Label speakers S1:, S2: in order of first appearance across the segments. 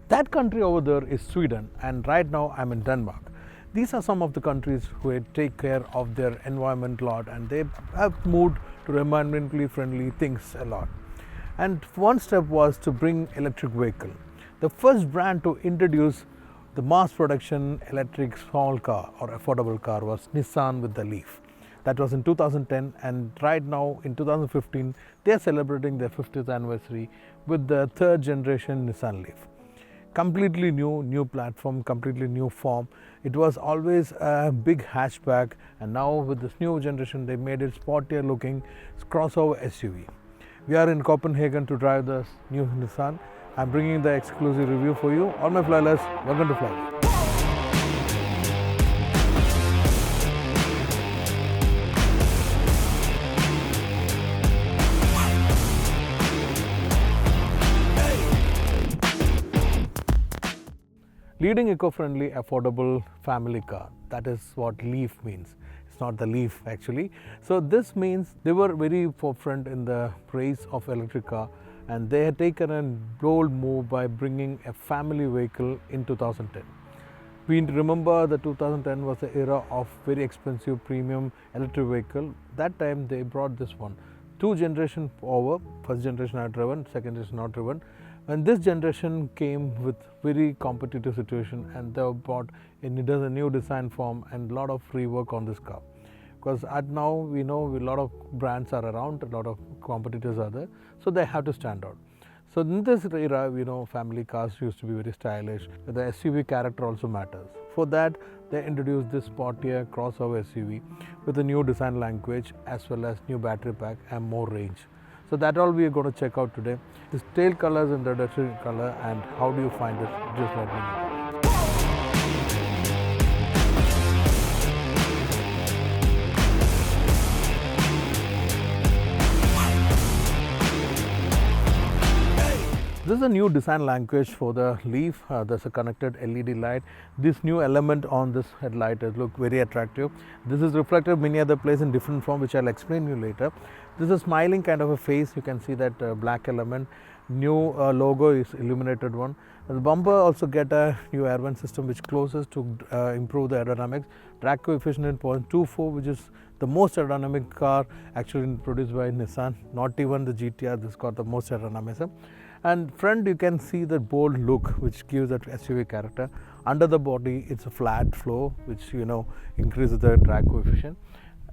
S1: That country over there is Sweden, and right now I'm in Denmark. These are some of the countries who take care of their environment a lot, and they have moved to environmentally friendly things a lot. And one step was to bring electric vehicle. The first brand to introduce the mass production electric small car or affordable car was Nissan with the Leaf. That was in 2010, and right now in 2015 they are celebrating their 50th anniversary with the third generation Nissan Leaf. Completely new platform, completely new form. It was always a big hatchback, and now with this new generation they made it sportier looking crossover SUV. We are in Copenhagen to drive the new Nissan. I'm bringing the exclusive review for you. All my flyers, welcome to Fly. Leading eco-friendly, affordable family car. That is what Leaf means. It's not the Leaf actually. So this means they were very forefront in the praise of electric car, and they had taken a bold move by bringing a family vehicle in 2010. We remember the 2010 was the era of very expensive premium electric vehicle. That time they brought this one. Two generations over, first generation are driven, second generation not driven. And this generation came with very competitive situation, and they brought a new design form and a lot of rework on this car. Because at now we know a lot of brands are around, a lot of competitors are there, so they have to stand out. So in this era, we know family cars used to be very stylish. The SUV character also matters. For that, they introduced this sportier crossover SUV with a new design language as well as new battery pack and more range. So that all we are going to check out today. This tail colors and the introductory color, and how do you find it? Just let me know. This is a new design language for the Leaf. There's a connected LED light. This new element on this headlight look very attractive. This is reflected many other places in different form, which I'll explain you later. This is a smiling kind of a face. You can see that black element. New logo is illuminated one. The bumper also get a new air vent system which closes to improve the aerodynamics. Drag coefficient in 0.24, which is the most aerodynamic car actually produced by Nissan. Not even the GTR, this got the most aerodynamism. And front you can see the bold look which gives that SUV character. Under the body it's a flat floor which increases the drag coefficient.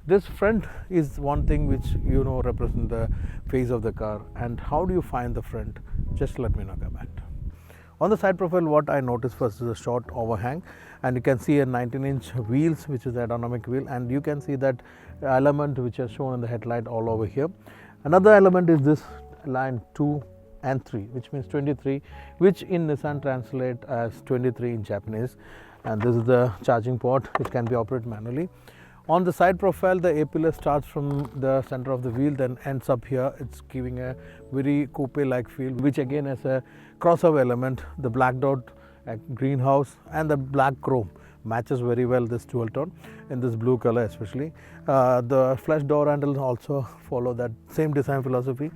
S1: This front is one thing which represent the face of the car. And how do you find the front? Just let me know, comment. On the side profile, what I noticed first is a short overhang, and you can see a 19-inch wheels which is the aerodynamic wheel, and you can see that element which is shown in the headlight all over here. Another element is this line 2 and 3, which means 23, which in Nissan translate as 23 in Japanese. And this is the charging port. It can be operated manually. On the side profile, the A-pillar starts from the center of the wheel, then ends up here. It's giving a very coupe-like feel, which again has a crossover element. The black dot, a greenhouse, and the black chrome matches very well this dual tone in this blue color especially. The flush door handle also follow that same design philosophy.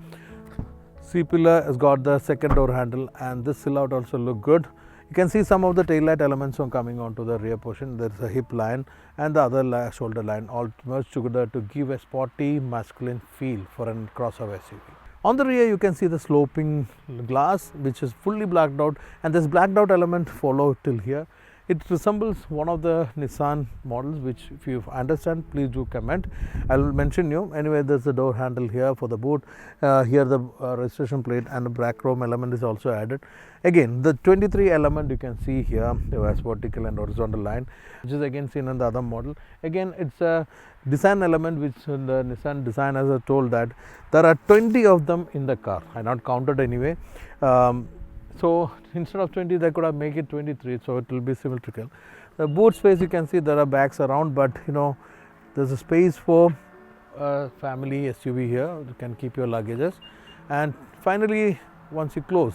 S1: C-pillar has got the second door handle, and this silhouette also look good. You can see some of the tail light elements are coming onto the rear portion. There is a hip line and the other shoulder line all merged together to give a sporty masculine feel for a crossover SUV. On the rear you can see the sloping glass which is fully blacked out, and this blacked out element follow till here. It resembles one of the Nissan models, which if you understand, please do comment. I will mention you. Anyway, there's the door handle here for the boot. Here the registration plate and the black chrome element is also added. Again, the 23 element you can see here, there was vertical and horizontal line, which is again seen in the other model. Again, it's a design element which in the Nissan designers are told that there are 20 of them in the car. I not counted anyway. So instead of 20, they could have made it 23, so it will be symmetrical. The boot space, you can see there are bags around, but there's a space for family SUV here. You can keep your luggages. And finally, once you close,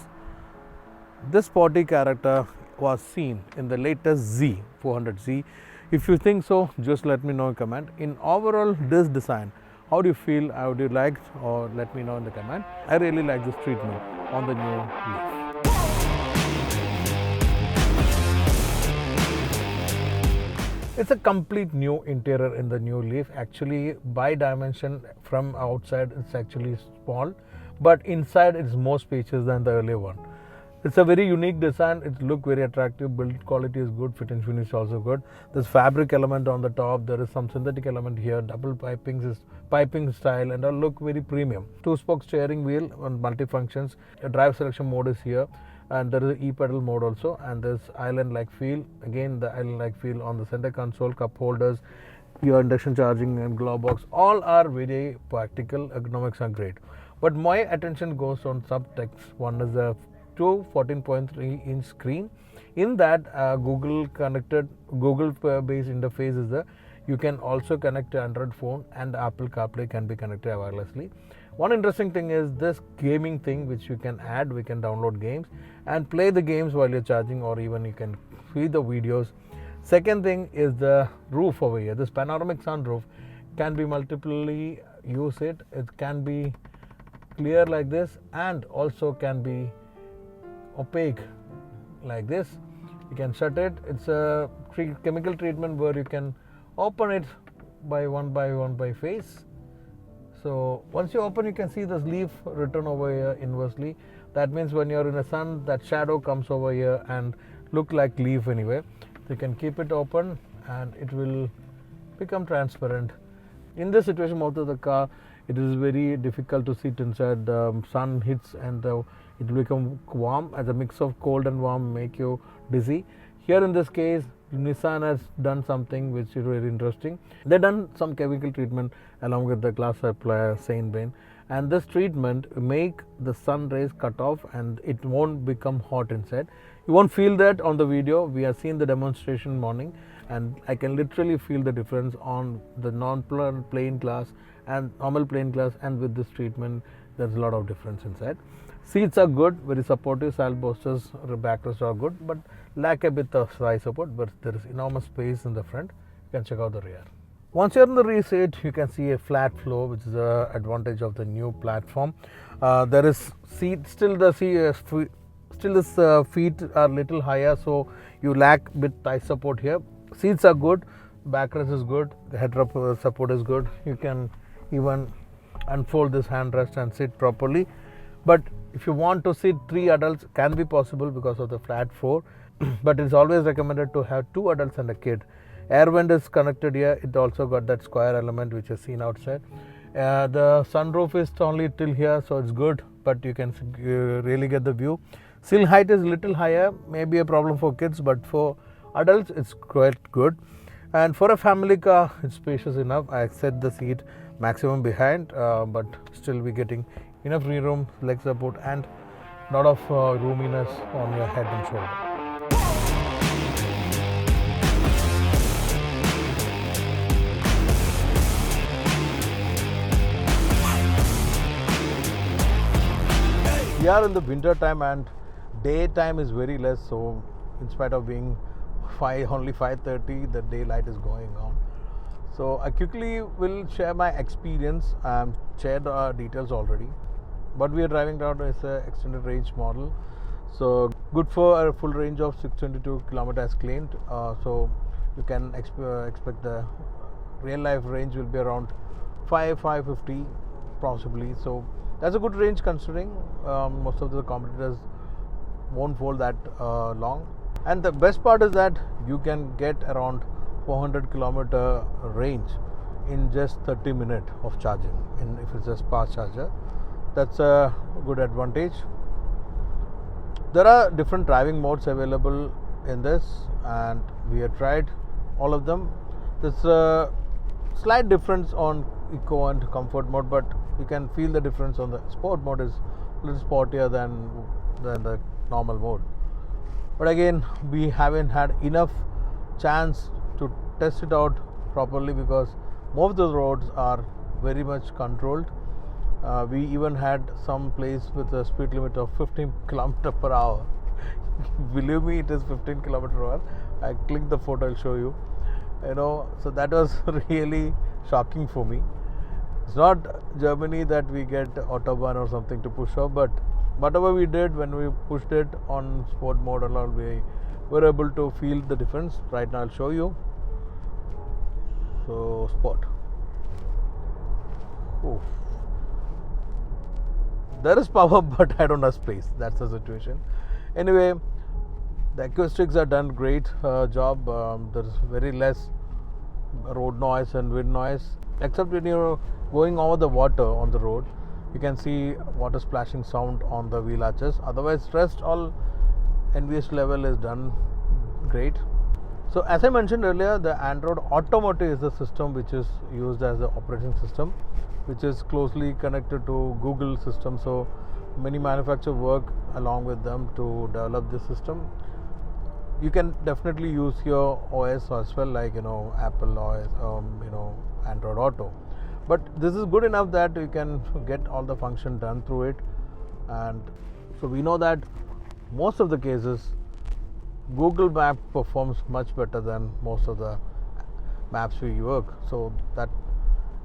S1: this sporty character was seen in the latest Z 400Z. If you think so, just let me know in comment. In overall this design, how do you feel? How do you like? Or let me know in the comment. I really like this treatment on the new Leaf. It's a complete new interior in the new Leaf. Actually, by dimension from outside it's actually small, but inside it's more spacious than the earlier one. It's a very unique design. It looks very attractive. Build quality is good. Fit and finish is also good. There's fabric element on the top. There is some synthetic element here. Double piping style, and all look very premium. 2-spoke steering wheel on multifunctions. A drive selection mode is here, and there is an e-pedal mode also. And there's island-like feel. Again, the island-like feel on the center console, cup holders, your induction charging and glove box. All are very practical. Ergonomics are great. But my attention goes on subtext. One is the 14.3-inch screen. In that, Google based interface is there. You can also connect to Android phone, and Apple CarPlay can be connected wirelessly. One interesting thing is this gaming thing, which you can add. We can download games and play the games while you're charging, or even you can see the videos. Second thing is the roof over here. This panoramic sunroof can be multiply use it. It can be clear like this, and also can be opaque like this. You can shut it. It's a chemical treatment where you can open it by one by face. So once you open, you can see this leaf written over here inversely. That means when you're in the sun, that shadow comes over here and look like leaf anyway. So you can keep it open and it will become transparent. In this situation, most of the car, it is very difficult to sit inside. The sun hits and it will become warm. As a mix of cold and warm make you dizzy. Here in this case, Nissan has done something which is very interesting. They done some chemical treatment along with the glass applier Saint-Bain, and this treatment make the sun rays cut off and it won't become hot inside. You won't feel that on the video. We have seen the demonstration morning, and I can literally feel the difference on the non-plain glass and normal plain glass, and with this treatment there's a lot of difference inside. Seats are good, very supportive. Side bolsters, backrests are good, but lack a bit of side support, but there is enormous space in the front. You can check out the rear. Once you're in the rear seat, you can see a flat floor, which is the advantage of the new platform. There is seat, still the feet are little higher, so you lack bit thigh support here. Seats are good, backrest is good, the headrest support is good. You can even unfold this handrest and sit properly. But if you want to sit 3 adults, can be possible because of the flat floor. But it's always recommended to have 2 adults and a kid. Air vent is connected here. It also got that square element which is seen outside. The sunroof is only till here, so it's good, but you can really get the view. Sill height is little higher, maybe a problem for kids, but for adults it's quite good. And for a family car, it's spacious enough. I set the seat maximum behind, but still we're getting enough knee room, leg support, and lot of roominess on your head and shoulder. We are in the winter time and daytime is very less, so in spite of being only 5:30, the daylight is going on. So I quickly will share my experience. Shared details already, but we are driving down is an extended range model, so good for a full range of 622 kilometers claimed. So you can expect the real life range will be around 550 possibly. So that's a good range considering most of the competitors won't hold that long. And the best part is that you can get around 400 kilometer range in just 30 minutes of charging, if it's a fast charger. That's a good advantage. There are different driving modes available in this, and we have tried all of them. There's a slight difference on eco and comfort mode, but you can feel the difference on the sport mode is a little sportier than the normal mode. But again, we haven't had enough chance to test it out properly because most of the roads are very much controlled. We even had some place with a speed limit of 15 km per hour. Believe me, it is 15 km per hour. I click the photo, I'll show you. So that was really shocking for me. It's not Germany that we get autobahn or something to push off, but whatever we did when we pushed it on sport mode and all, we were able to feel the difference. Right now I'll show you. So sport. Oh. There is power, but I don't have space. That's the situation. Anyway, the acoustics are done great job. There's very less road noise and wind noise, except when you're going over the water on the road. You can see water splashing sound on the wheel arches. Otherwise, rest all NVH level is done great. So as I mentioned earlier, the Android Automotive is the system which is used as the operating system, which is closely connected to Google system. So many manufacturers work along with them to develop this system. You can definitely use your OS as well, like Apple OS, Android Auto. But this is good enough that you can get all the function done through it. And so we know that most of the cases Google Map performs much better than most of the maps we work. So that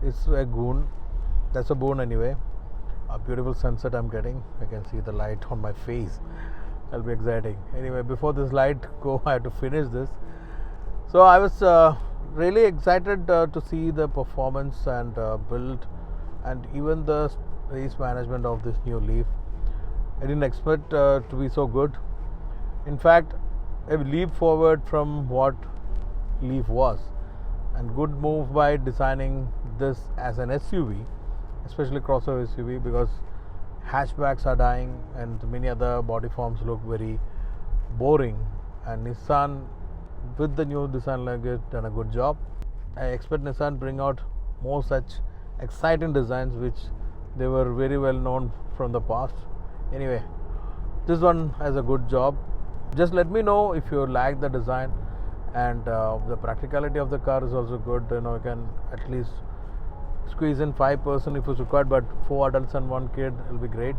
S1: is a boon. That's a boon anyway. A beautiful sunset I'm getting. I can see the light on my face. That'll be exciting. Anyway, before this light go, I have to finish this. So I was really excited to see the performance and build and even the race management of this new Leaf. I didn't expect to be so good. In fact, a leap forward from what Leaf was, and good move by designing this as an SUV, especially crossover SUV, because hatchbacks are dying and many other body forms look very boring, and Nissan with the new design language done a good job. I expect Nissan bring out more such exciting designs which they were very well known from the past. Anyway, this one has a good job. Just let me know if you like the design, and the practicality of the car is also good. You can at least squeeze in 5% if it's required, but 4 adults and 1 kid will be great.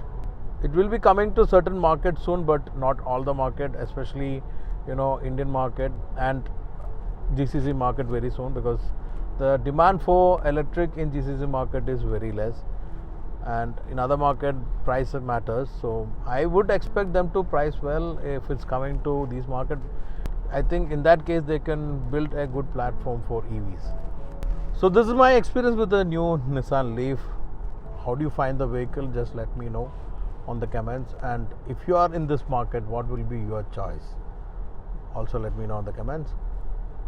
S1: It will be coming to certain markets soon, but not all the market, especially Indian market and GCC market very soon, because the demand for electric in GCC market is very less, and in other market price matters. So I would expect them to price well if it's coming to these market. I think in that case they can build a good platform for EVs. So this is my experience with the new Nissan Leaf. How do you find the vehicle? Just let me know on the comments, and if you are in this market, what will be your choice? Also let me know in the comments.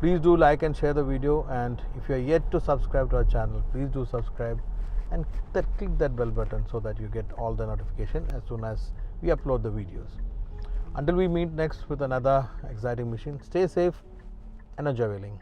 S1: Please do like and share the video, and if you are yet to subscribe to our channel, please do subscribe and click that bell button so that you get all the notification as soon as we upload the videos. Until we meet next with another exciting machine, stay safe and enjoy wheeling.